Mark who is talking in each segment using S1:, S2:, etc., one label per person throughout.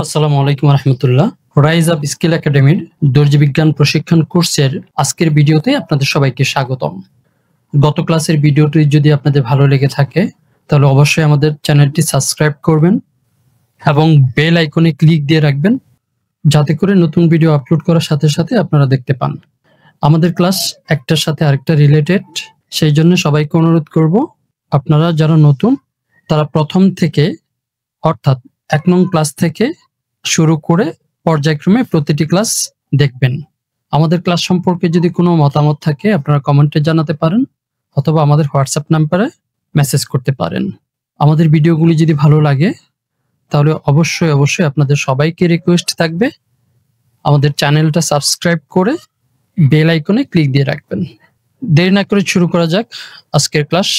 S1: আসসালামু আলাইকুম রহমতুল্লাহ। Rise up skill একাডেমির দর্জি বিজ্ঞান প্রশিক্ষণ কোর্সের আজকের ভিডিওতে আপনাদের সবাইকে স্বাগতম। গত ক্লাসের ভিডিওটি যদি আপনাদের ভালো লেগে থাকে তাহলে অবশ্যই আমাদের চ্যানেলটি সাবস্ক্রাইব করবেন এবং বেল আইকনে ক্লিক দিয়ে রাখবেন যাতে করে নতুন ভিডিও আপলোড করার সাথে সাথে আপনারা দেখতে পান। আমাদের ক্লাস একটার সাথে আরেকটা রিলেটেড, সেই জন্য সবাইকে অনুরোধ করব আপনারা যারা নতুন তারা প্রথম থেকে অর্থাৎ ১ নং ক্লাস থেকে শুরু করে পর্যায়ক্রমে প্রতিটি ক্লাস দেখবেন। আমাদের ক্লাস সম্পর্কে যদি কোনো মতামত থাকে আপনারা কমেন্টে জানাতে পারেন অথবা আমাদের হোয়াটসঅ্যাপ নাম্বারে মেসেজ করতে পারেন। আমাদের ভিডিওগুলি যদি ভালো লাগে তাহলে অবশ্যই আপনাদের সবাইকে রিকোয়েস্ট থাকবে আমাদের চ্যানেলটা সাবস্ক্রাইব করে বেল আইকনে ক্লিক দিয়ে রাখবেন। দেরি না করে শুরু করা যাক আজকের ক্লাস।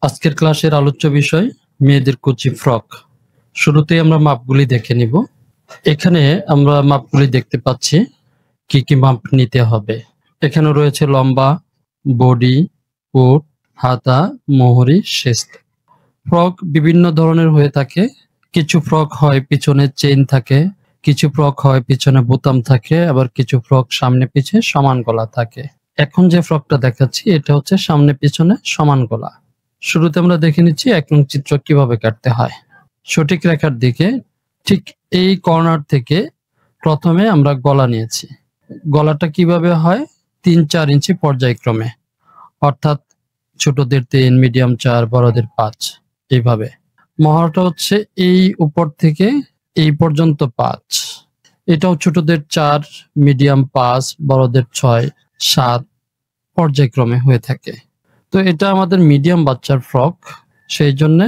S1: আজকের ক্লাসের আলোচ্য বিষয় মেয়েদের কুচি ফ্রক। শুরুতেই আমরা মাপগুলি দেখে নিব। এখানে আমরা মাপগুলি দেখতে পাচ্ছি কি কি মাপ নিতে হবে। এখানে রয়েছে লম্বা, বডি, কোট, হাতা, মোহরি, শেস্ত। ফ্রক বিভিন্ন ধরনের হয়ে থাকে। কিছু ফ্রক হয় পিছনে চেইন থাকে, কিছু ফ্রক হয় পিছনে বোতাম থাকে, আবার কিছু ফ্রক সামনে পিছে সমান গলা থাকে। এখন যে ফ্রকটা দেখাচ্ছি এটা হচ্ছে সামনে পিছনে সমান গলা। শুরুতে আমরা দেখে নিচ্ছি ১ নং চিত্র কিভাবে কাটতে হয়। সঠিক রেখার দিকে ঠিক এই কর্নার থেকে প্রথমে আমরা গলা নিয়েছি। গলাটা কিভাবে হয় ৩-৪ ইঞ্চি পর্যায়ক্রমে, অর্থাৎ ছোটদের ৩, মিডিয়াম ৪, বড়দের ৫, এইভাবে। মহড়াটা হচ্ছে এই উপর থেকে এই পর্যন্ত ৫। এটাও ছোটদের ৪, মিডিয়াম ৫, বড়দের ৬, ৭ পর্যায়ক্রমে হয়ে থাকে। তো এটা আমাদের মিডিয়াম বাচ্চার ফ্রক, সেই জন্য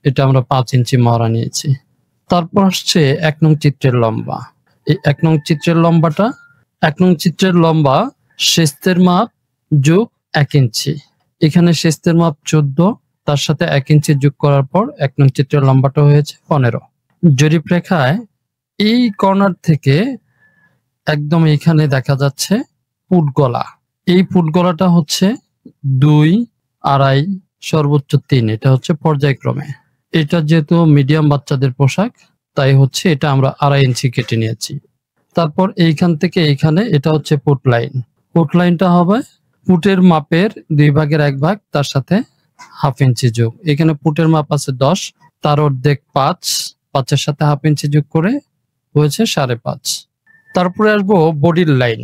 S1: এটা আমরা ৫ ইঞ্চি মহড়া নিয়েছি। তারপর আসছে ১ নং চিত্রের লম্বা। এই ১ নং চিত্রের লম্বাটা ১ নং চিত্রের লম্বা শেস্তের মাপ যোগ ১ ইঞ্চি। এখানে শেস্তের মাপ ১৪, তার সাথে ১ ইঞ্চি যোগ করার পর ১ নং চিত্রের লম্বাটা হয়েছে ১৫। জরিপ রেখায় এই কর্নার থেকে একদম এইখানে দেখা যাচ্ছে পুট গলা। এই পুট গলাটা হচ্ছে ২, ২.৫, সর্বোচ্চ ৩। এটা হচ্ছে পর্যায়ক্রমে। এটা যেহেতু মিডিয়াম বাচ্চাদের পোশাক তাই হচ্ছে এটা আমরা ২.৫ ইঞ্চি কেটে নিয়েছি। তারপর এইখান থেকে এইখানে এটা হচ্ছে পুট লাইন। পুট লাইনটা হবে পুটের মাপের ২ ভাগের ১ ভাগ, তার সাথে ১/২ ইঞ্চি যোগ। এখানে পুটের মাপ আছে ১০, তার অর্ধেক ৫, ৫-এর সাথে ১/২ ইঞ্চি যোগ করে হয়েছে ৫.৫। তারপরে আসবো বডির লাইন।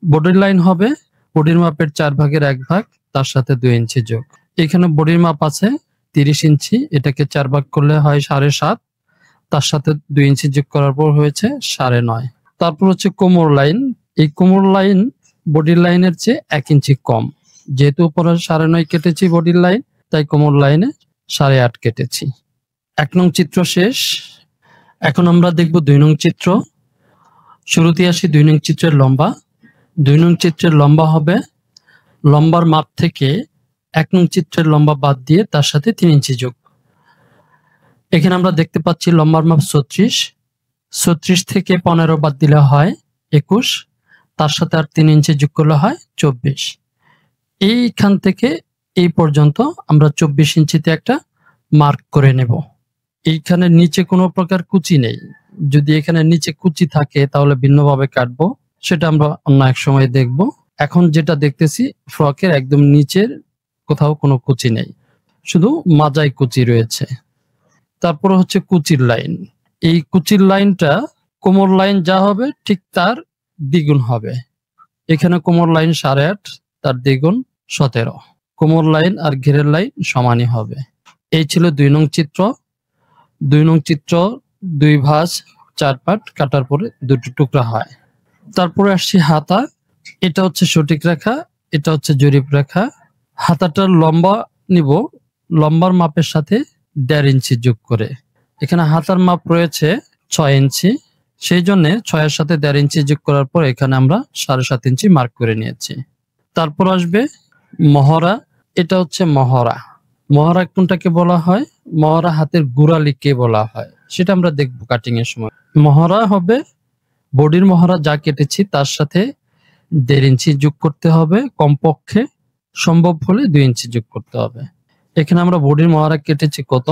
S1: বডির লাইন হবে বডির মাপের ৪ ভাগের ১ ভাগ, তার সাথে ২ ইঞ্চি যোগ। এখানে বডির মাপ আছে ৩০ ইঞ্চি, এটাকে ৪ ভাগ করলে হয় ৭.৫, তার সাথে ২ ইঞ্চি যোগ করার পর হয়েছে ৯.৫। তারপর হচ্ছে কোমর লাইন। এই কোমর লাইন বডির লাইনের চেয়ে ১ ইঞ্চি কম। যেহেতু উপরে ৯.৫ কেটেছি বডির লাইন, তাই কোমর লাইনে ৮.৫ কেটেছি। ১ নং চিত্র শেষ। এখন আমরা দেখব ২ নং চিত্র। শুরুতে আসি ২ নং চিত্রের লম্বা। ২ নং চিত্রের লম্বা হবে লম্বার মাপ থেকে ১ নং চিত্রের লম্বা বাদ দিয়ে তার সাথে ৩ ইঞ্চি যোগ। এখানে আমরা দেখতে পাচ্ছি লম্বার মাপ ৩৬। ৩৬ থেকে ১৫ বাদ দিলে হয় ২১, তার সাথে আর ৩ ইঞ্চি যোগ করলে হয় ২৪। এইখান থেকে এই পর্যন্ত আমরা ২৪ ইঞ্চিতে একটা মার্ক করে নেব। এইখানে নিচে কোনো প্রকার কুচি নেই। যদি এখানে নিচে কুচি থাকে তাহলে ভিন্নভাবে কাটবো, সেটা আমরা অন্য এক সময় দেখব। এখন যেটা দেখতেছি ফ্রকের একদম নিচের কোথাও কোনো কুচি নেই, শুধু মাজায় কুচি রয়েছে। তারপর হচ্ছে কুচির লাইন। এই কুচির লাইনটা কোমর লাইন যা হবে ঠিক তার দ্বিগুণ হবে। এখানে কোমর লাইন ৮.৫, তার দ্বিগুণ ১৭। কোমর লাইন আর ঘেরের লাইন সমানই হবে। এই ছিল ২ নং চিত্র। ২ নং চিত্র ২ ভাঁজ ৪ পার্ট কাটার পরে ২টো টুকরা হয়। তারপরে আসছি হাতা। এটা হচ্ছে সঠিক রেখা, এটা হচ্ছে জরিপ রেখা। হাতাটার লম্বা নিব লম্বার মাপের সাথে ১.৫ ইঞ্চি যোগ করে। এখানে হাতার মাপ রয়েছে ৬ ইঞ্চি, সেই জন্য ৬-এর সাথে ১.৫ ইঞ্চি যোগ করার পর এখানে আমরা ৭.৫ ইঞ্চি মার্ক করে নিয়েছি। তারপর আসবে মহড়া। এটা হচ্ছে মহড়া। মহড়া কোনটাকে বলা হয়? মহড়া হাতের গোড়ালিকে বলা হয়, সেটা আমরা দেখব কাটিং এর সময়। মহড়া হবে বডির মহড়া যা কেটেছি তার সাথে ১.৫ ইঞ্চি যোগ করতে হবে, কমপক্ষে সম্ভব হলে ২ ইঞ্চি যোগ করতে হবে। এখানে আমরা বডির মহড়া কেটেছি কত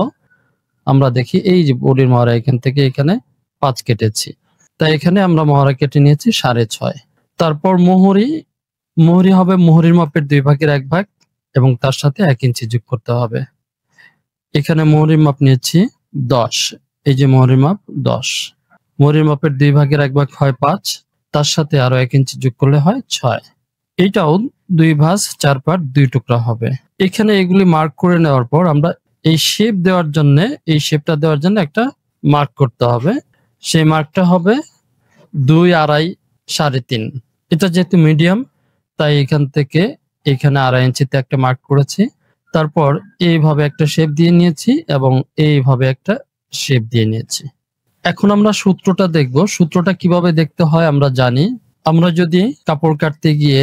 S1: আমরা দেখি। এই যে বডির মহড়া এখান থেকে এখানে 5 কেটেছি, তাই এখানে আমরা মহড়া কেটে নিয়েছি 6.5। তারপর মোহরি হবে মোহরির মাপের 2 ভাগের 1 ভাগ এবং তার সাথে 1 ইঞ্চি যোগ করতে হবে। এখানে মোহরির মাপ নিয়েছি 10, এই যে মোহরির মাপ 10, মোহরির মাপের 2 ভাগের 1 ভাগ হয় 5, তার সাথে আরো 1 ইঞ্চি যোগ করলে হয় 6। এটাও 2 ভাঁজ 4 পার্ট 2 টুকরা হবে। এখানে এগুলি মার্ক করে নেওয়ার পর আমরা এই শেপটা দেওয়ার জন্য একটা মার্ক করতে হবে। সেই মার্কটা হবে 2, 2.5, 3.5। এটা যেহেতু মিডিয়াম তাই এখান থেকে এখানে 2.5 ইঞ্চিতে একটা মার্ক করেছি। তারপর এইভাবে একটা শেপ দিয়ে নিয়েছি এবং এইভাবে একটা শেপ দিয়ে নিয়েছি। এখন আমরা সূত্রটা দেখব। সূত্রটা কিভাবে দেখতে হয় আমরা জানি। আমরা যদি কাপড় কাটতে গিয়ে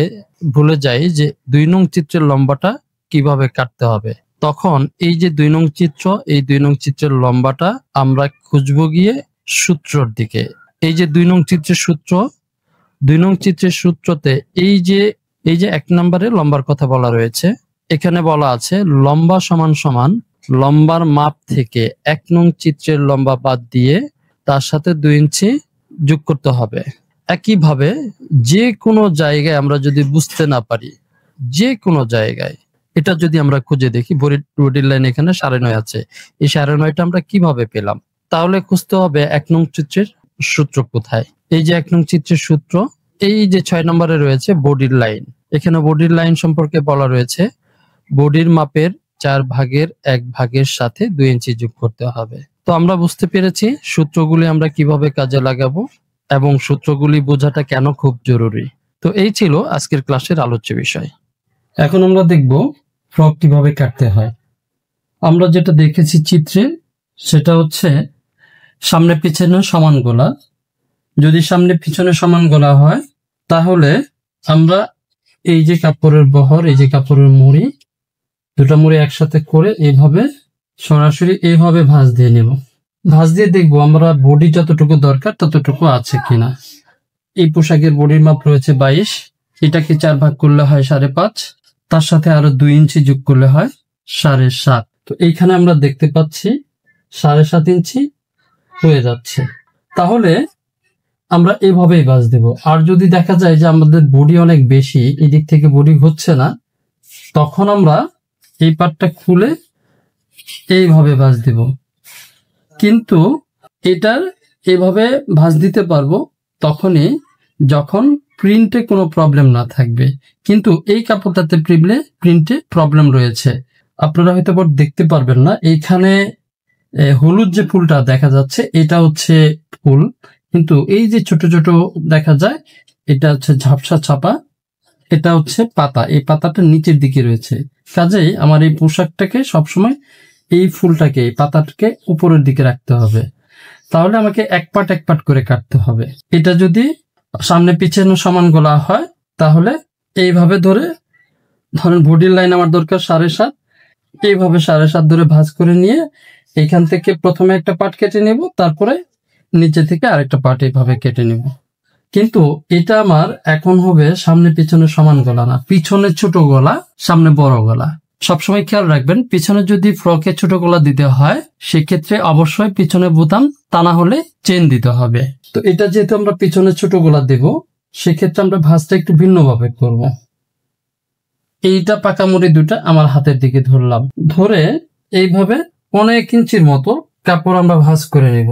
S1: ভুলে যাই যে 2 নং চিত্রের লম্বাটা কিভাবে কাটতে হবে, তখন এই যে 2 নং চিত্র, এই 2 নং চিত্রের লম্বাটা আমরা খুঁজবো গিয়ে সূত্রর দিকে। এই যে 2 নং চিত্রের সূত্র, 2 নং চিত্রের সূত্রতে এই যে 1 নম্বরে লম্বার কথা বলা রয়েছে। এখানে বলা আছে লম্বা সমান সমান লম্বার মাপ থেকে 1 নং চিত্রের লম্বা বাদ দিয়ে তার সাথে 2 ইঞ্চি যোগ করতে হবে। একইভাবে যে কোনো জায়গায় আমরা যদি বুঝতে না পারি, যে কোনো জায়গায় এটা যদি আমরা খুঁজে দেখি, বডির লাইন এখানে 9.5 আছে, এই 9.5টা আমরা কিভাবে পেলাম? তাহলে খুঁজতে হবে 1 নং চিত্রের সূত্র কোথায়। এই যে 1 নং চিত্রের সূত্র, এই যে 6 নম্বরে রয়েছে বডির লাইন। এখানে বডির লাইন সম্পর্কে বলা রয়েছে বডির মাপের 4 ভাগের 1 ভাগের সাথে 2 ইঞ্চি যোগ করতে হবে। তো আমরা বুঝতে পেরেছি সূত্রগুলি আমরা কিভাবে কাজে লাগাবো এবং সূত্রগুলি বোঝাটা কেন খুব জরুরি। তো এই ছিল আজকের ক্লাসের আলোচ্য বিষয়। এখন আমরা দেখব ফ্রক কিভাবে কাটতে হয়। আমরা যেটা দেখেছি চিত্রে সেটা হচ্ছে সামনে পিছনে সমান গলা। যদি সামনে পিছনে সমান গলা হয় তাহলে আমরা এই যে কাপড়ের বহর, এই যে কাপড়ের মুড়ি, দুটো মুড়ি একসাথে করে এইভাবে সরাসরি এইভাবে ভাঁজ দিয়ে নেব। ভাঁজ দিয়ে দেখবো আমরা বডি যতটুকু দরকার ততটুকু আছে কিনা। এই পোশাকের বডির মাপ রয়েছে 22, এটাকে 4 ভাগ করলে হয় 5.5, তার সাথে আরো 2 ইঞ্চি যোগ করলে হয় 7.5। তো এইখানে আমরা দেখতে পাচ্ছি 7.5 ইঞ্চি হয়ে যাচ্ছে। তাহলে আমরা এইভাবেই ভাঁজ দেব। আর যদি দেখা যায় যে আমাদের বডি অনেক বেশি, এই দিক থেকে বডি হচ্ছে না, তখন আমরা এই পার্টটা খুলে এইভাবে ভাঁজ দেব। কিন্তু এটার এইভাবে ভাঁজ দিতে পারবো তখনই যখন প্রিন্টে কোনো প্রবলেম না থাকবে। কিন্তু এই কাপড়টাতে প্রিন্টে প্রবলেম রয়েছে, আপনারা হয়তো দেখতে পারবেন না। এইখানে হলুদ যে ফুলটা দেখা যাচ্ছে এটা হচ্ছে ফুল, কিন্তু এই যে ছোট ছোট দেখা যায় এটা হচ্ছে ঝাপসা ছাপা, এটা হচ্ছে পাতা। এই পাতাটা নিচের দিকে রয়েছে, কাজেই আমার এই পোশাকটাকে সবসময় এই ফুলটাকে, এই পাতাটাকে উপরের দিকে রাখতে হবে। তাহলে আমাকে এক পার্ট করে কাটতে হবে। এটা যদি সামনে পিছনে সমান গলা হয় তাহলে এইভাবে ধরেন বডির লাইন আমার দরকার 7.5, এইভাবে 7.5 ধরে ভাঁজ করে নিয়ে এইখান থেকে প্রথমে একটা পার্ট কেটে নেব, তারপরে নিচে থেকে আরেকটা পার্ট এইভাবে কেটে নেব। কিন্তু এটা আমার এখন হবে সামনে পিছনে সমান গলা না, পিছনে ছোট গলা সামনে বড় গলা। সবসময় খেয়াল রাখবেন, পিছনে যদি ফ্রকে ছোট গলা দিতে হয় সেক্ষেত্রে অবশ্যই পিছনে বোতাম, তা না হলে চেন দিতে হবে। তো এটা যেহেতু আমরা পিছনে ছোট গলা দেব, সেক্ষেত্রে আমরা ভাঁজটা একটু ভিন্নভাবে করব। এইটা পাকা মুড়ি দুটা আমার হাতের দিকে ধরলাম, ধরে এইভাবে 1 ইঞ্চির মতো কাপড় আমরা ভাঁজ করে নেব।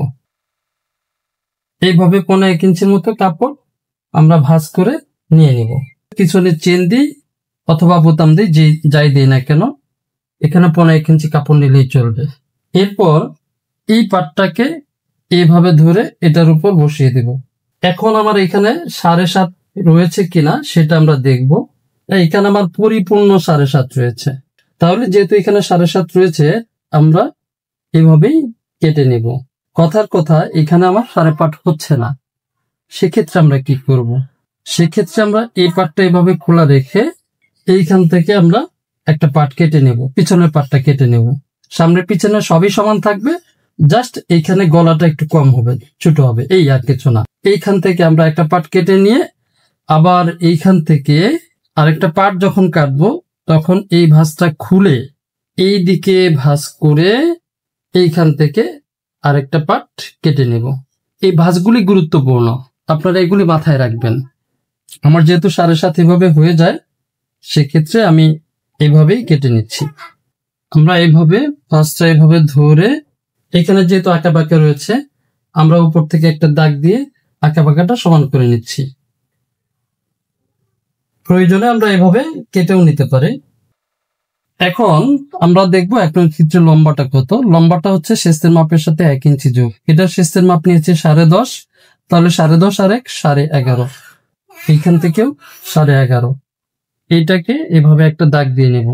S1: এইভাবে 1 ইঞ্চির মতো কাপড় আমরা ভাঁজ করে নিয়ে নিব। পিছনে চেন দিই অথবা বোতাম দিই, যে যাই দিই না কেন, এখানে 1 ইঞ্চি কাপড় নিলেই চলবে। এরপর এই পাটটাকে এইভাবে ধরে এটার উপর বসিয়ে দেব। এখন আমার এখানে 7.5 রয়েছে কিনা সেটা আমরা দেখব। এখানে আমার পরিপূর্ণ 7.5 রয়েছে। তাহলে যেহেতু এখানে 7.5 রয়েছে আমরা এভাবেই কেটে নেব। কথার কথা, এখানে আমার 5.5 হচ্ছে না, সেক্ষেত্রে আমরা কি করব? সেক্ষেত্রে আমরা এই পাটটা এভাবে খোলা রেখে এইখান থেকে আমরা একটা পার্ট কেটে নেব, পিছনের পার্টটা কেটে নেব। সামনে পিছনে সবই সমান থাকবে, জাস্ট এইখানে গলাটা একটু কম হবে, ছোট হবে, এই আর কিছু না। এইখান থেকে আমরা একটা পার্ট কেটে নিয়ে আবার এইখান থেকে আরেকটা পার্ট যখন কাটবো তখন এই ভাঁজটা খুলে এই দিকে ভাঁজ করে এইখান থেকে আরেকটা পার্ট কেটে নেব। এই ভাঁজগুলি গুরুত্বপূর্ণ, আপনারা এগুলি মাথায় রাখবেন। আমার যেহেতু 7.5 এভাবে হয়ে যায়, সেক্ষেত্রে আমি এভাবেই কেটে নিচ্ছি। আমরা এইভাবে ফার্স্টটা এভাবে ধরে, এখানে যেহেতু আঁকা বাঁকা রয়েছে, আমরা উপর থেকে একটা দাগ দিয়ে আঁকা বাঁকাটা সমান করে নিচ্ছি। প্রয়োজনে আমরা এভাবে কেটেও নিতে পারি। এখন আমরা দেখবো 1 নং চিত্রের লম্বাটা কত। লম্বাটা হচ্ছে শেষের মাপের সাথে 1 ইঞ্চি যোগ। এটা শেষের মাপ নিয়েছে 10.5, তাহলে 10.5 আর 1 11.5। এইখান থেকেও 11.5। এইটাকে এভাবে একটা দাগ দিয়ে নেব।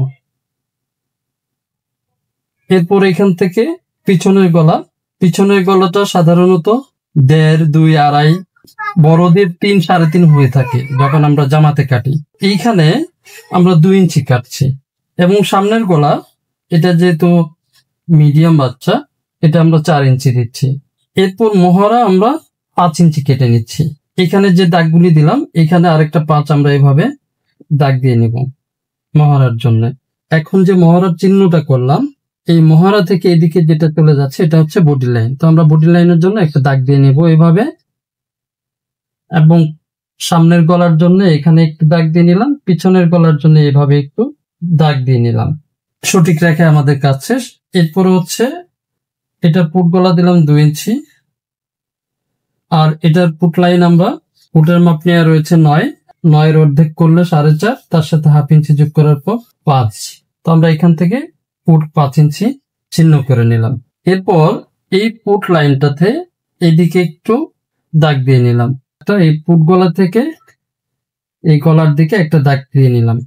S1: এরপর এখান থেকে পিছনের গলাটা সাধারণত 1.5, 2, 2.5, বড়দের 3, 3.5 হয়ে থাকে যখন আমরা জামাতে কাটি। এইখানে আমরা 2 ইঞ্চি কাটছি। এবং সামনের গলা, এটা যেহেতু মিডিয়াম বাচ্চা, এটা আমরা 4 ইঞ্চি দিচ্ছি। এরপর মোহরা আমরা 5 ইঞ্চি কেটে নিচ্ছি। এখানে যে দাগগুলি দিলাম, এখানে আরেকটা 5 আমরা এভাবে দাগ দিয়ে নিব মহড়ার জন্য। এখন যে মহড়ার চিহ্নটা করলাম, এই মহড়া থেকে এদিকে যেটা চলে যাচ্ছে, এটা হচ্ছে বডি লাইন। তো আমরা বডি লাইনের জন্য একটা দাগ দিয়ে নেব এভাবে, এবং সামনের গলার জন্য এখানে একটু দাগ দিয়ে নিলাম, পিছনের গলার জন্য এভাবে একটু দাগ দিয়ে নিলাম। সঠিক রেখে আমাদের কাজ শেষ। এরপরে হচ্ছে এটা পুট গলা দিলাম 2 ইঞ্চি, আর এটার পুট লাইন আমরা পুটের মাপ নেওয়া রয়েছে 9, 9 অর্ধেক করলে 4.5, তার সাথে হাফ ইঞ্চি যোগ করার পর 5। তো আমরা এখান থেকে পুট 5 ইঞ্চি চিহ্ন করে নিলাম। এরপর এই পুট লাইনটাতে এদিকে একটু দাগ দিয়ে নিলাম। তো এই পুট গলা থেকে এই গলার দিকে একটা দাগ দিয়ে নিলাম।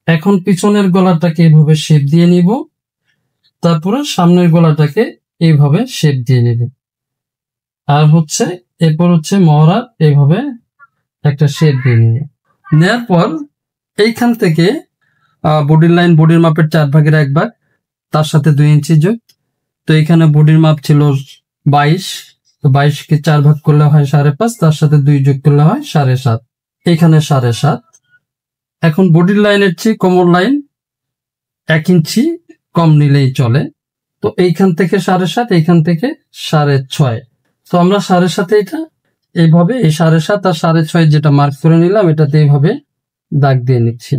S1: এখন পিছনের গলাটাকে এইভাবে শেপ দিয়ে নিব, তারপরে সামনের গলাটাকে এইভাবে শেপ দিয়ে নিব। আর হচ্ছে এরপর হচ্ছে মহড়া এইভাবে একটা শেপ দিয়ে নিব। নেওয়ার পর এইখান থেকে বডির লাইন, বডির মাপের 4 ভাগের 1 ভাগ, তার সাথে 2 ইঞ্চি যোগ। তো এখানে বডির মাপ ছিল 22, তো 22কে 4 ভাগ করলে হয় 5.5, তার সাথে 2 যোগ করলে হয় 7.5। এখানে 7.5। এখন বডির লাইনের চেয়ে কোমর লাইন 1 ইঞ্চি কম নিলেই চলে। তো এইখান থেকে 7.5, এইখান থেকে 6.5। তো আমরা 7.5 এটা এইভাবে, এই 7.5 আর 6.5 যেটা মার্ক করে নিলাম, এটাতে এইভাবে দাগ দিয়ে নিচ্ছি।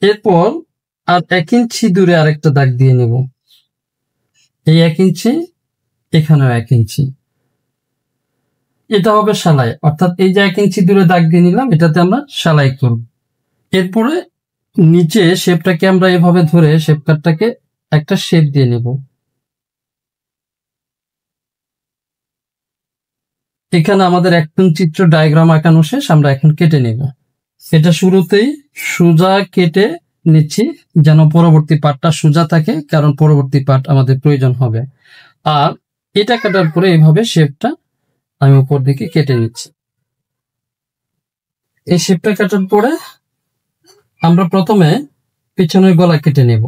S1: এরপর আর 1 ইঞ্চি দূরে আরেকটা দাগ দিয়ে নেব। এই 1 ইঞ্চি, এখানেও 1 ইঞ্চি। এটা হবে সেলাই, অর্থাৎ এই যে 1 ইঞ্চি দূরে দাগ দিয়ে নিলাম, এটাতে আমরা সেলাই করব। এরপরে নিচে শেপটাকে আমরা এভাবে ধরে শেপ কাটটাকে একটা শেপ দিয়ে নেব। এখানে আমাদের 1 নং চিত্র ডায়াগ্রাম আঁকানো শেষ, আমরা এখন কেটে নেব। এটা শুরুতেই সোজা কেটে নিচ্ছি, যেন পরবর্তী পার্টটা সোজা থাকে, কারণ পরবর্তী পার্ট আমাদের প্রয়োজন হবে। আর এটা কাটার পরে এইভাবে শেপটা আমি উপর দিকে কেটে নিচ্ছি। এই শেপটা কাটার পরে আমরা প্রথমে পিছনের গলা কেটে নেব।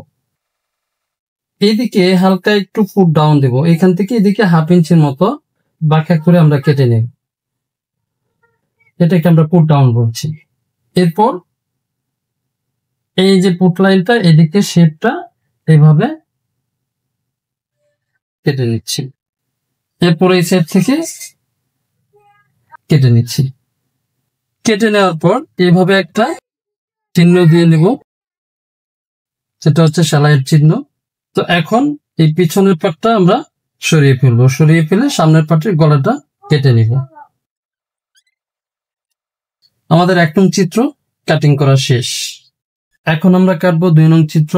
S1: এইদিকে হালকা একটু ফুট ডাউন দেব, এখান থেকে এদিকে হাফ ইঞ্চির মতো বাঁকা করে আমরা কেটে নেব। এটাকে আমরা পুট ডাউন বলছি। এরপর এই যে পুট লাইনটা, এদিকে শেপটা এইভাবে কেটে নিচ্ছি। এরপর এই সাইড থেকে কেটে নিচ্ছি। কেটে নেওয়ার পর এইভাবে একটা চিহ্ন দিয়ে নেব, সেটা হচ্ছে সেলাইয়ের চিহ্ন। তো এখন এই পিছনের পাটটা আমরা সরিয়ে ফেলবো, সরিয়ে ফেলে সামনের পাটের গলাটা কেটে নিব। আমাদের 1 নং চিত্র কাটিং করা শেষ। এখন আমরা কাটবো 2 নং চিত্র।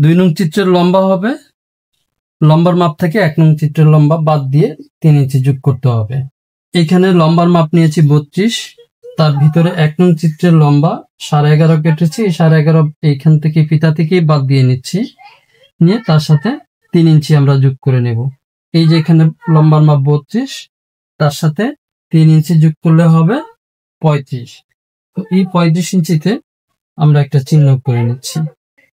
S1: 2 নং চিত্রের লম্বা হবে, লম্বার মাপ থেকে 1 নং চিত্রের লম্বা বাদ দিয়ে 3 ইঞ্চি যোগ করতে হবে। এখানে লম্বার মাপ নিয়েছি 32, তার ভিতরে 1 নং চিত্রের লম্বা 11.5 কেটেছি। এই 11.5 এইখান থেকে ফিতা থেকে বাদ দিয়ে নিচ্ছি, নিয়ে তার সাথে 3 ইঞ্চি আমরা যোগ করে নেব। এই যে এখানে লম্বার মাপ 32, তার সাথে 3 ইঞ্চি যোগ করলে হবে 35। তো এই 35 ইঞ্চিতে আমরা একটা চিহ্ন করে নিচ্ছি।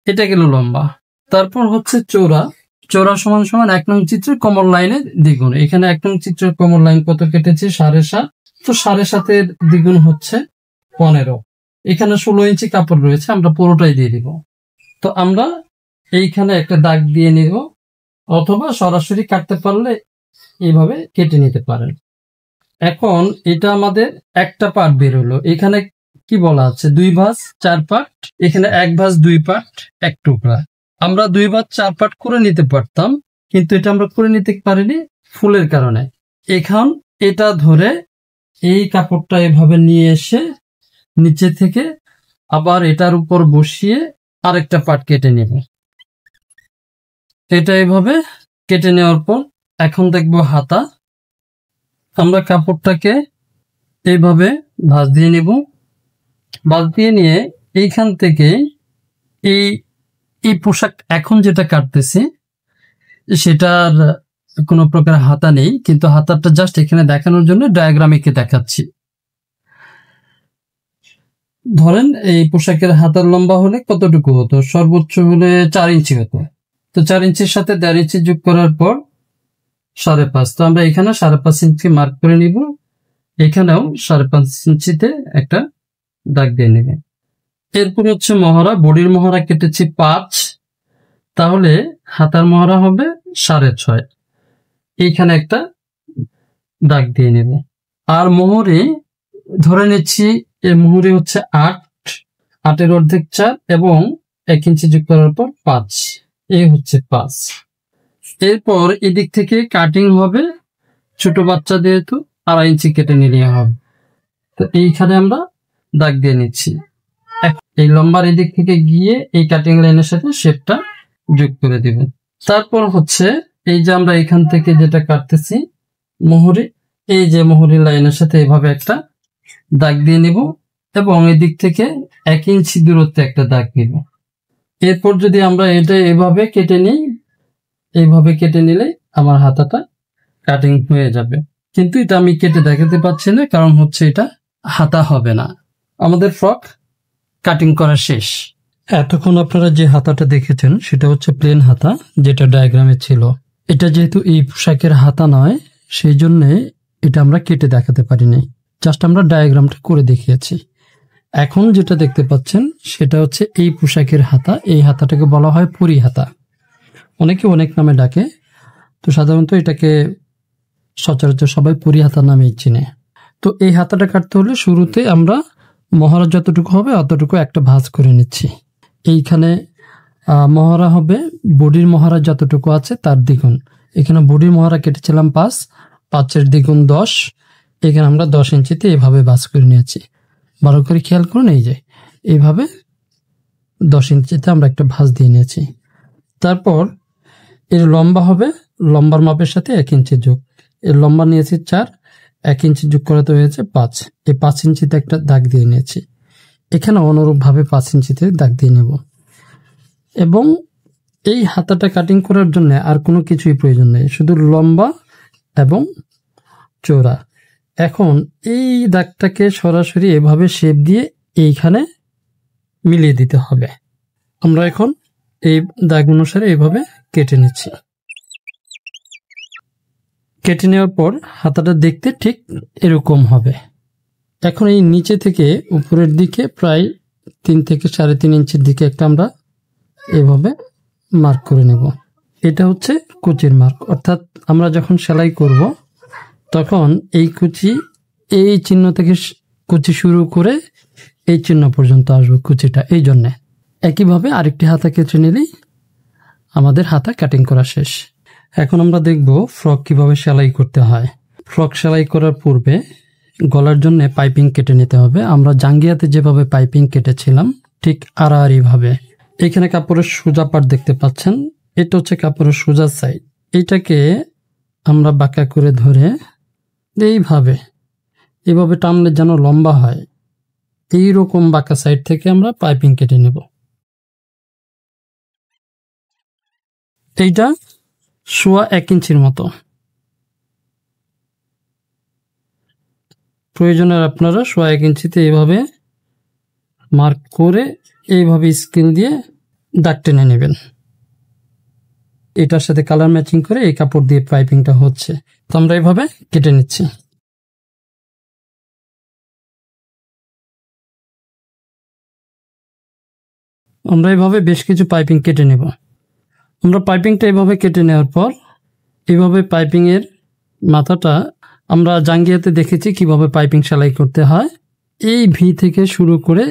S1: এটা গেল লম্বা। তারপর হচ্ছে চওড়া। চওড়া সমান সমান 1 নং চিত্রের কোমর লাইনের দ্বিগুণ। এখানে 1 নং চিত্রের কোমর লাইন কত কেটেছি? 7.5। তো 7.5 দ্বিগুণ হচ্ছে 15। এখানে 16 ইঞ্চি কাপড় রয়েছে, আমরা পুরোটাই দিয়ে দিব। তো আমরা এইখানে একটা দাগ দিয়ে নিব, অথবা সরাসরি কাটতে পারলে এইভাবে কেটে নিতে পারেন। এখন এটা আমাদের একটা পার্ট বের হলো। এখানে কি বলা আছে 2 ভাঁজ 4 পার্ট, এখানে 1 ভাঁজ 2 পার্ট 1 টুকরা। আমরা 2 ভাঁজ 4 পার্ট করে নিতে পারতাম, কিন্তু এটা আমরা করে নিতে পারিনি ফুলের কারণে। এখন এটা ধরে এই কাপড়টা এভাবে নিয়ে এসে নিচে থেকে আবার এটার উপর বসিয়ে আরেকটা পার্ট কেটে নেব। এটা এভাবে কেটে নেওয়ার পর এখন দেখব হাতা। আমরা কাপড়টাকে এইভাবে ভাঁজ দিয়ে নেব। ভাঁজ দিয়ে নিয়ে এইখান থেকে এই পোশাক এখন যেটা কাটতেছি সেটার কোনো প্রকার হাতা নেই, কিন্তু হাতাটা জাস্ট এখানে দেখানোর জন্য ডায়াগ্রাম এঁকে দেখাচ্ছি। ধরেন এই পোশাকের হাতার লম্বা হলে কতটুকু হতো, সর্বোচ্চ হলে 4 ইঞ্চি হতো। তো 4 ইঞ্চির সাথে 1.5 ইঞ্চি যোগ করার পর 5.5। তো আমরা এখানে 5.5 ইঞ্চি মার্ক করে নিব, এখানেও 5.5 ইঞ্চিতে একটা দাগ দিয়ে নেবে। এরপর হচ্ছে মহড়া। বডির মহড়া কেটেছি 5, তাহলে হাতার মহড়া হবে 6.5। এইখানে একটা দাগ দিয়ে নেব। আর মোহরে ধরে নিচ্ছি এই মোহরে হচ্ছে 8, 8-এর অর্ধেক 4 এবং 1 ইঞ্চি যোগ করার পর 5, এই হচ্ছে 5। এরপর এদিক থেকে কাটিং হবে, ছোট বাচ্চা যেহেতু 2.5 ইঞ্চি কেটে নিলে হবে। তো এইখানে আমরা দাগ দিয়ে নিচ্ছি। এই লম্বার এদিক থেকে গিয়ে এই কাটিং লাইনের সাথে শেপটা যোগ করে দিব। তারপর হচ্ছে এই যে আমরা এখান থেকে যেটা কাটতেছি মোহরে, এই যে মোহরের লাইনের সাথে এভাবে একটা দাগ দিয়ে নিব এবং এদিক থেকে 1 ইঞ্চি দূরত্বে একটা দাগ দিব। এরপর যদি আমরা এটা এভাবে কেটে নিই, এইভাবে কেটে নিলে আমার হাতাটা কাটিং হয়ে যাবে। কিন্তু এটা আমি কেটে দেখাতে পাচ্ছি না, কারণ হচ্ছে এটা হাতা হবে না। আমাদের ফ্রক কাটিং করা শেষ। এতক্ষণ আপনারা যে হাতাটা দেখেছেন সেটা হচ্ছে প্লেন হাতা, যেটা ডায়াগ্রামে ছিল। এটা যেহেতু এই পোশাকের হাতা নয়, সেই জন্য এটা আমরা কেটে দেখাতে পারিনি, জাস্ট আমরা ডায়াগ্রামটা করে দেখিয়েছি। এখন যেটা দেখতে পাচ্ছেন সেটা হচ্ছে এই পোশাকের হাতা। এই হাতাটাকে বলা হয় পরি হাতা, অনেকে অনেক নামে ডাকে। তো সাধারণত এটাকে সচরাচর সবাই পরি হাতা নামেই চিনে। তো এই হাতাটা কাটতে হলে শুরুতে আমরা মহড়া যতটুকু হবে অতটুকু একটা ভাঁজ করে নিচ্ছি। এইখানে মহড়া হবে বডির মহড়া যতটুকু আছে তার দ্বিগুণ। এখানে বডির মহড়া কেটেছিলাম 5, 5-এর দ্বিগুণ 10। এখানে আমরা 10 ইঞ্চিতে এভাবে ভাঁজ করে নিয়েছি। ভালো করে খেয়াল করুন, এই যে এইভাবে 10 ইঞ্চিতে আমরা একটা ভাঁজ দিয়ে নিয়েছি। তারপর এর লম্বা হবে, লম্বার মাপের সাথে 1 ইঞ্চি যোগ। এর লম্বা নিয়েছি 4, 1 ইঞ্চি যোগ করাতে হয়েছে 5। এই 5 ইঞ্চিতে একটা দাগ দিয়ে নিয়েছি। এখানে অনুরূপভাবে 5 ইঞ্চিতে দাগ দিয়ে নেব। এবং এই হাতাটা কাটিং করার জন্য আর কোনো কিছুই প্রয়োজন নেই, শুধু লম্বা এবং চওড়া। এখন এই দাগটাকে সরাসরি এভাবে শেপ দিয়ে এইখানে মিলিয়ে দিতে হবে। আমরা এখন এই দাগ অনুসারে এভাবে কেটে নিচ্ছি। কেটে নেওয়ার পর হাতাটা দেখতে ঠিক এরকম হবে। এখন এই নিচে থেকে উপরের দিকে প্রায় 3 থেকে 3.5 ইঞ্চির দিকে একটা আমরা এভাবে মার্ক করে নেব। এটা হচ্ছে কুচির মার্ক, অর্থাৎ আমরা যখন সেলাই করব তখন এই কুচি, এই চিহ্ন থেকে কুচি শুরু করে এই চিহ্ন পর্যন্ত আসবে কুচিটা, এই জন্যে। একইভাবে আরেকটি হাতা কেটে নিলেই আমাদের হাতা কাটিং করা শেষ। এখন আমরা দেখব ফ্রক কিভাবে সেলাই করতে হয়। ফ্রক সেলাই করার পূর্বে গলার জন্য পাইপিং কেটে নিতে হবে। আমরা জাঙ্গিয়াতে যেভাবে পাইপিং কেটেছিলাম ঠিক আড়াআড়িভাবে। এখানে কাপড়ের সোজা পাট দেখতে পাচ্ছেন, এটা হচ্ছে কাপড়ের সোজা সাইড। এটাকে আমরা বাঁকা করে ধরে এইভাবে টানলে যেন লম্বা হয়, এইরকম বাঁকা সাইড থেকে আমরা পাইপিং কেটে নেব। এইটা 1.25 ইঞ্চির মতো। প্রয়োজনের আপনারা 1.25 ইঞ্চিতে এইভাবে মার্ক করে এইভাবে স্কেল দিয়ে দাগ টেনে নেবেন। এটার সাথে কালার ম্যাচিং করে এই কাপড় দিয়ে পাইপিংটা হচ্ছে। তো আমরা এইভাবে কেটে নিচ্ছি। আমরা এইভাবে বেশ কিছু পাইপিং কেটে নেব। আমরা পাইপিংটা এইভাবে কেটে নেওয়ার পর এইভাবে পাইপিংয়ের মাথাটা আমরা জাঙ্গিয়াতে দেখেছি কিভাবে পাইপিং সেলাই করতে হয়। এই ভি থেকে শুরু করে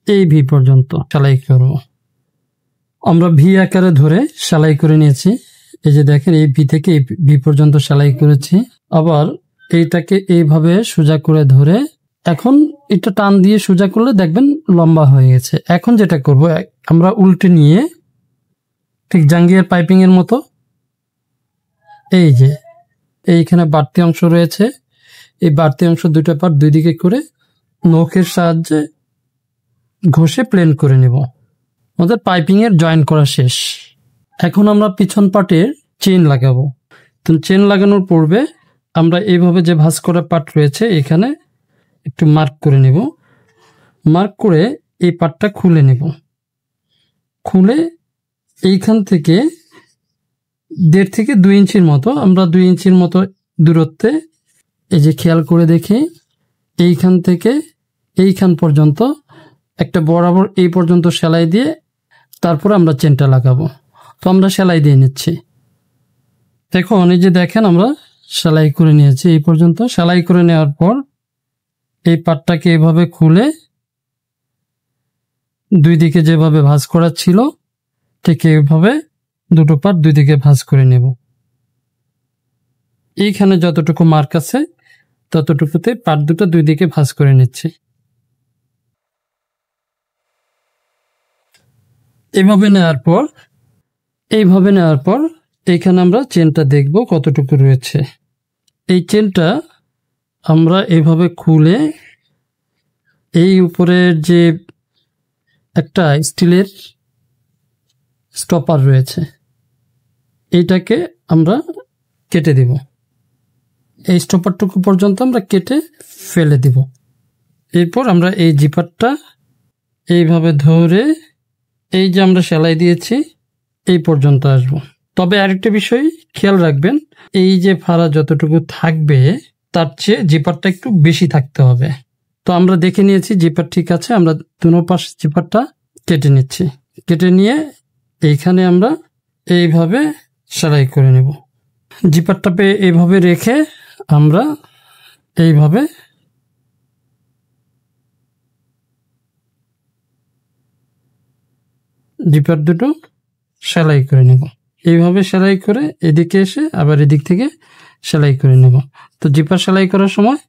S1: এই ভি পর্যন্ত সেলাই করব। আমরা ভি আকারে ধরে সেলাই করে নিয়েছি। এই যে দেখেন এই ভি থেকে এই ভি পর্যন্ত সেলাই করেছি। আবার এইটাকে এইভাবে সোজা করে ধরে এখন এটা টান দিয়ে সোজা করলে দেখবেন লম্বা হয়ে গেছে। এখন যেটা করব আমরা উল্টে নিয়ে ঠিক জাঙ্গিয়ার পাইপিং এর মতো এই যে এইখানে বাড়তি অংশ রয়েছে, এই বাড়তি অংশ দুটো পার্ট দুই দিকে করে নখের সাহায্যে ঘষে প্লেন করে নেব। আমাদের পাইপিং এর জয়েন করা শেষ। এখন আমরা পিছন পার্টের চেন লাগাবো। তো চেন লাগানোর পূর্বে আমরা এইভাবে যে ভাঁজ করা পার্ট রয়েছে এখানে একটু মার্ক করে নেব। মার্ক করে এই পার্টটা খুলে নেব। খুলে এইখান থেকে 1.5 থেকে 2 ইঞ্চির মতো, আমরা 2 ইঞ্চির মতো দূরত্বে এই যে খেয়াল করে দেখি এইখান থেকে এইখান পর্যন্ত একটা বরাবর এই পর্যন্ত সেলাই দিয়ে তারপর আমরা চেনটা লাগাবো। তো আমরা সেলাই দিয়ে নিচ্ছি। দেখুন এই যে দেখেন আমরা সেলাই করে নিয়েছি এই পর্যন্ত। সেলাই করে নেওয়ার পর এই পাটটাকে এভাবে খুলে দুই দিকে যেভাবে ভাঁজ করা ছিল ঠিক এইভাবে দুটো পাট দুই দিকে ভাঁজ করে নেব। এইখানে যতটুকু মার্ক আছে ততটুকুতে পাট দুটো দুই দিকে ভাঁজ করে নিচ্ছি। এইভাবে নেওয়ার পর এইখানে আমরা চেনটা দেখব কতটুকু রয়েছে। এই চেনটা আমরা এইভাবে খুলে এই উপরের যে একটা স্টিলের স্টপার রয়েছে এইটাকে আমরা কেটে দিব। এই স্টপারটুকু পর্যন্ত আমরা কেটে ফেলে দিব। এরপর আমরা এই জিপারটা এইভাবে ধরে এই যে আমরা সেলাই দিয়েছি এই পর্যন্ত আসব। তবে আরেকটা বিষয় খেয়াল রাখবেন, এই যে ফাড়া যতটুকু থাকবে তার চেয়ে জিপারটা একটু বেশি থাকতে হবে। তো আমরা দেখে নিয়েছি জিপার ঠিক আছে, আমরা দুনো পাশ জিপারটা কেটে নিচ্ছি। কেটে নিয়ে এইখানে আমরা এইভাবে সেলাই করে নেব। জিপারটা পেয়ে এইভাবে রেখে আমরা এইভাবে জিপার দুটো সেলাই করে নেব। এইভাবে সেলাই করে এদিকে এসে আবার এদিক থেকে সেলাই করে নেব। তো জিপার সেলাই করার সময়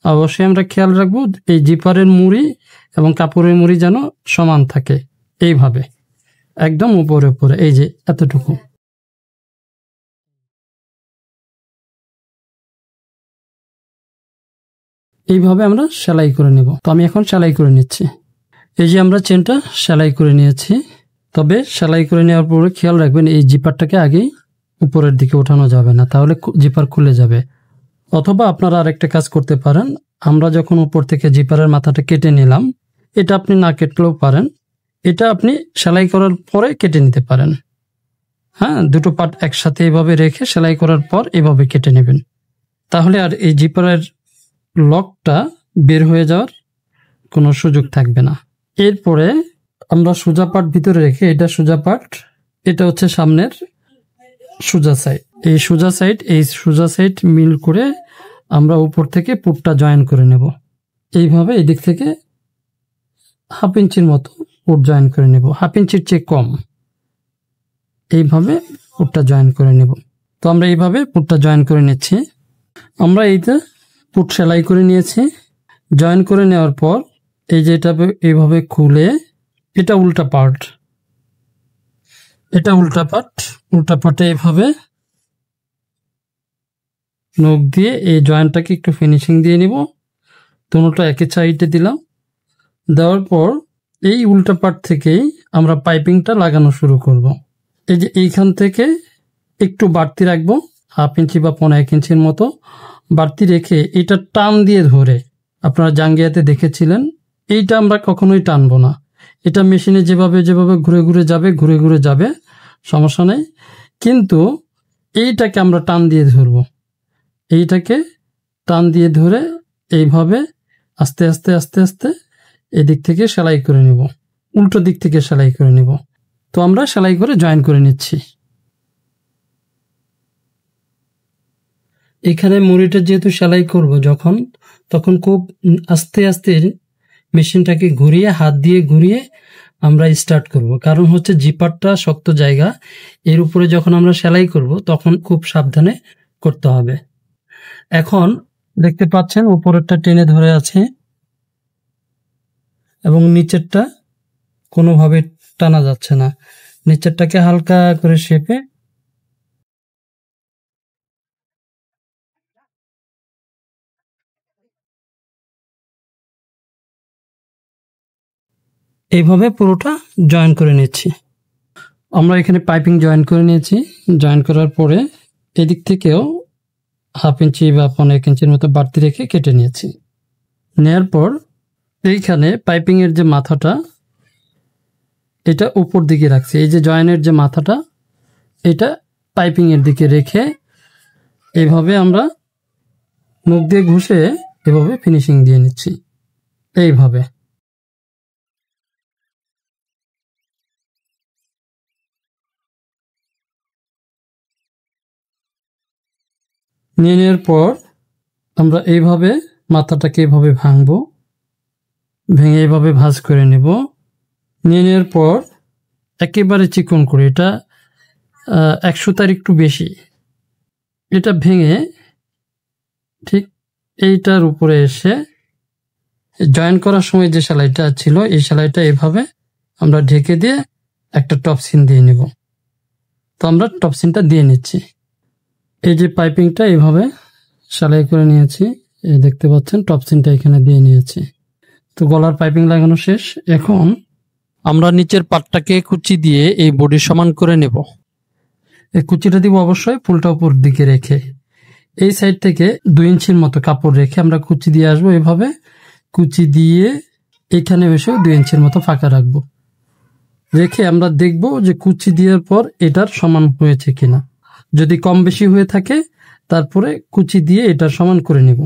S1: অবশ্যই আমরা খেয়াল রাখবো এই জিপারের মুড়ি এবং কাপড়ের মুড়ি যেন সমান থাকে, এইভাবে একদম উপরে উপরে এই যে এতটুকু। এইভাবে আমরা সেলাই করে নেব। তো আমি এখন সেলাই করে নিচ্ছি। এই যে আমরা চেনটা সেলাই করে নিয়েছি। তবে সেলাই করে নেওয়ার পরে খেয়াল রাখবেন এই জিপারটাকে আগেই উপরের দিকে ওঠানো যাবে না, তাহলে জিপার খুলে যাবে। অথবা আপনারা আরেকটা কাজ করতে পারেন, আমরা যখন উপর থেকে জিপারের মাথাটা কেটে নিলাম, এটা আপনি না কেটলেও পারেন, এটা আপনি সেলাই করার পরে কেটে নিতে পারেন। হ্যাঁ, দুটো পার্ট একসাথে এভাবে রেখে সেলাই করার পর এভাবে কেটে নেবেন, তাহলে আর এই জিপারের লকটা বের হয়ে যাওয়ার কোনো সুযোগ থাকবে না। এরপরে আমরা সোজা পার্ট ভিতরে রেখে এটা সোজা পার্ট, এটা হচ্ছে সামনের সোজা সাইড। এই সোজা সাইড মিল করে আমরা উপর থেকে পুটটা জয়েন করে নেব। এইভাবে এদিক থেকে 1/2 ইঞ্চির মতো পুট জয়েন করে নেব, 1/2 ইঞ্চির চেয়ে কম। এইভাবে পুটটা জয়েন করে নেব। তো আমরা এইভাবে পুটটা জয়েন করে নিচ্ছি। আমরা এইটা পুট সেলাই করে নিয়েছি। জয়েন করে নেওয়ার পর এই যে এটা এইভাবে খুলে এটা উল্টা পার্ট, উল্টা পার্টে এইভাবে নখ দিয়ে এই জয়েন্টটাকে একটু ফিনিশিং দিয়ে নিব। দুটোটা একই সাইডে দিলাম। দেওয়ার পর এই উল্টা পার্ট থেকেই আমরা পাইপিংটা লাগানো শুরু করব। এই যে এইখান থেকে একটু বাড়তি রাখবো, 1/2 ইঞ্চি বা 1.5 ইঞ্চির মতো বাড়তি রেখে এটা টান দিয়ে ধরে, আপনারা জাঙ্গিয়াতে দেখেছিলেন, এইটা আমরা কখনোই টানবো না। এটা মেশিনে যেভাবে ঘুরে ঘুরে যাবে সমস্যা নেই, কিন্তু এইটাকে আমরা টান দিয়ে ধরবো। এইটাকে টান দিয়ে ধরে এইভাবে আস্তে আস্তে আস্তে আস্তে এদিক থেকে সেলাই করে নেব, উল্টো দিক থেকে সেলাই করে নেব। তো আমরা সেলাই করে জয়েন করে নিচ্ছি। এখানে মুড়িটা যেহেতু সেলাই করব যখন, তখন খুব আস্তে আস্তে মেশিনটাকে ঘুরিয়ে, হাত দিয়ে ঘুরিয়ে আমরা স্টার্ট করব। কারণ হচ্ছে জিপারটা শক্ত জায়গা, এর উপরে যখন আমরা সেলাই করব তখন খুব সাবধানে করতে হবে। এখন দেখতে পাচ্ছেন উপরেরটা টেনে ধরে আছে এবং নিচেরটা কোনোভাবে টানা যাচ্ছে না। নিচেরটাকে হালকা করে শেপে এইভাবে পুরোটা জয়েন করে নিচ্ছি। আমরা এখানে পাইপিং জয়েন করে নিয়েছি। জয়েন করার পরে এদিক থেকেও 1/2 ইঞ্চি বা 1.5 ইঞ্চির মতো বাড়তি রেখে কেটে নিয়েছি। নেয়ার পর এইখানে পাইপিং এর যে মাথাটা, এটা উপর দিকে রাখছি। এই যে জয়েনের যে মাথাটা, এটা পাইপিং এর দিকে রেখে এইভাবে আমরা মুখ দিয়ে ঘষে এভাবে ফিনিশিং দিয়ে নিচ্ছি। এইভাবে নিয়ে নেওয়ার পর আমরা এইভাবে মাথাটাকে এইভাবে ভাঙবো, ভেঙে এইভাবে ভাঁজ করে নেব। নিয়ে নেওয়ার পর একেবারে চিকন করে, এটা 100 তার একটু বেশি, এটা ভেঙে ঠিক এইটার উপরে এসে জয়েন করার সময় যে সেলাইটা ছিল এই সেলাইটা এভাবে আমরা ঢেকে দিয়ে একটা টপ সিন দিয়ে নেব। তো আমরা টপ সিনটা দিয়ে নিচ্ছি। এই যে পাইপিংটা এইভাবে সেলাই করে নিয়েছি, এই দেখতে পাচ্ছেন টপ সিনটা এখানে দিয়ে নিয়েছি। তো গলার পাইপিং লাগানো শেষ। এখন আমরা নিচের পাটটাকে কুচি দিয়ে এই বডি সমান করে নেব। এই কুচিটা দিব অবশ্যই ফুলটা উপর দিকে রেখে। এই সাইড থেকে 2 ইঞ্চির মতো কাপড় রেখে আমরা কুচি দিয়ে আসবো। এভাবে কুচি দিয়ে এখানে বসে 2 ইঞ্চির মতো ফাঁকা রাখবো। রেখে আমরা দেখব যে কুচি দেওয়ার পর এটার সমান হয়েছে কিনা। যদি কম বেশি হয়ে থাকে তারপরে কুচি দিয়ে এটার সমান করে নিব।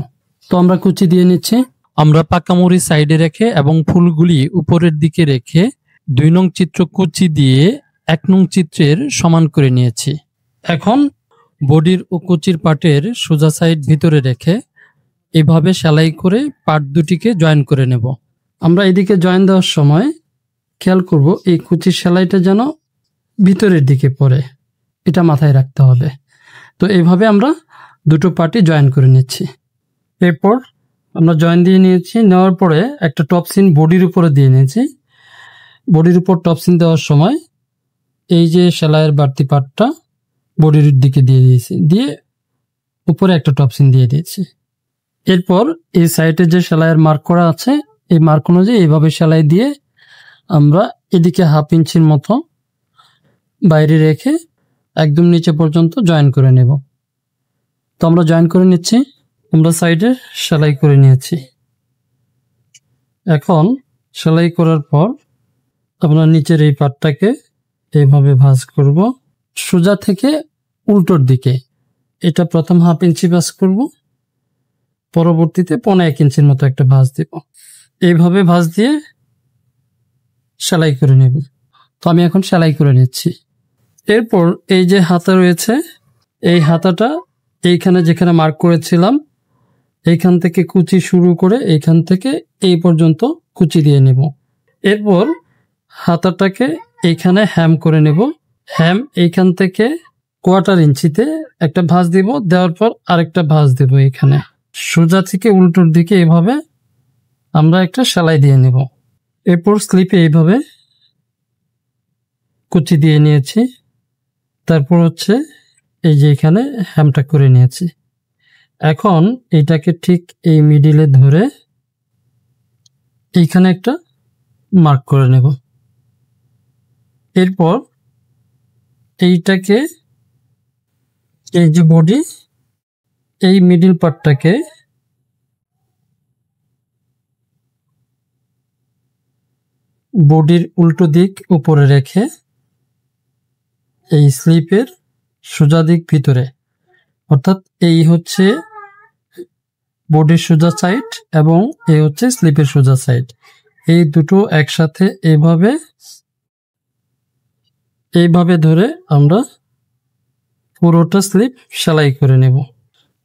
S1: তো আমরা কুচি দিয়ে নিচ্ছি। আমরা পাকামুড়ি সাইডে রেখে এবং ফুলগুলি উপরের দিকে রেখে 2 নং চিত্র কুচি দিয়ে 1 নং চিত্রের সমান করে নিয়েছি। এখন বডির ও কুচির পাটের সোজা সাইড ভিতরে রেখে এভাবে সেলাই করে পাট দুটিকে জয়েন করে নেব। আমরা এদিকে জয়েন দেওয়ার সময় খেয়াল করব এই কুচির সেলাইটা যেন ভিতরের দিকে পড়ে, এটা মাথায় রাখতে হবে। তো এইভাবে আমরা দুটো পার্টি জয়েন করে নিচ্ছি। এরপর আমরা জয়েন দিয়ে নিয়েছি। নেওয়ার পরে একটা টপ সিন বডির উপরে দিয়ে নিয়েছি। বডির উপর টপ সিন দেওয়ার সময় এই যে সেলাইয়ের বাড়তি পার্টটা বডির দিকে দিয়ে দিয়েছি, দিয়ে উপরে একটা টপ সিন দিয়ে দিয়েছি। এরপর এই সাইডে যে সেলাইয়ের মার্ক করা আছে এই মার্ক অনুযায়ী এইভাবে সেলাই দিয়ে আমরা এদিকে 1/2 ইঞ্চির মতো বাইরে রেখে একদম নিচে পর্যন্ত জয়েন করে নেব। তো আমরা জয়েন করে নিচ্ছি। আমরা সাইডে সেলাই করে নিয়েছি। এখন সেলাই করার পর আমরা নিচের এই পাটটাকে এইভাবে ভাঁজ করব সোজা থেকে উল্টোর দিকে। এটা প্রথম 1/2 ইঞ্চি ভাঁজ করব, পরবর্তীতে 1.5 ইঞ্চির মতো একটা ভাঁজ দেব। এইভাবে ভাঁজ দিয়ে সেলাই করে নেব। তো আমি এখন সেলাই করে নিচ্ছি। এরপর এই যে হাতা রয়েছে, এই হাতাটা এইখানে যেখানে মার্ক করেছিলাম এইখান থেকে কুচি শুরু করে এইখান থেকে এই পর্যন্ত কুচি দিয়ে নেব। এরপর হাতাটাকে এইখানে হ্যাম করে নেব। হ্যাম এইখান থেকে 1/4 ইঞ্চিতে একটা ভাঁজ দিব, দেওয়ার পর আরেকটা ভাঁজ দেব। এখানে সোজা থেকে উল্টোর দিকে এইভাবে আমরা একটা সেলাই দিয়ে নেব। এরপর স্লিপে এইভাবে কুচি দিয়ে নিয়েছি। তারপর হচ্ছে এই যে এখানে হ্যামটা করে নিয়েছি। এখন এটাকে ঠিক এই মিডিলে ধরে এইখানে একটা মার্ক করে নেব। এরপর এইটাকে এই যে বডি এই মিডিল পার্টটাকে বডির উল্টো দিক উপরে রেখে এই স্লিপের সোজা দিক ভিতরে, অর্থাৎ এই হচ্ছে বডির সোজা সাইড এবং এই হচ্ছে স্লিপের সোজা সাইড, এই দুটো একসাথে এইভাবে ধরে আমরা পুরোটা স্লিপ সেলাই করে নেব।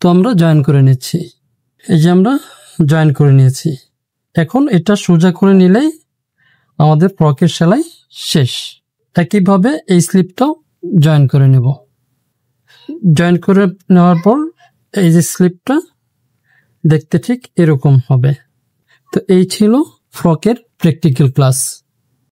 S1: তো আমরা জয়েন করে নিচ্ছি। এই যে আমরা জয়েন করে নিয়েছি। এখন এটা সোজা করে নিলেই আমাদের ফ্রকের সেলাই শেষ। একইভাবে এই স্লিপটাও জয়েন করে নেব। জয়েন করে নেওয়ার পর এই যে স্লিপটা দেখতে ঠিক এরকম হবে। তো এই ছিল ফ্রকের প্র্যাকটিক্যাল ক্লাস।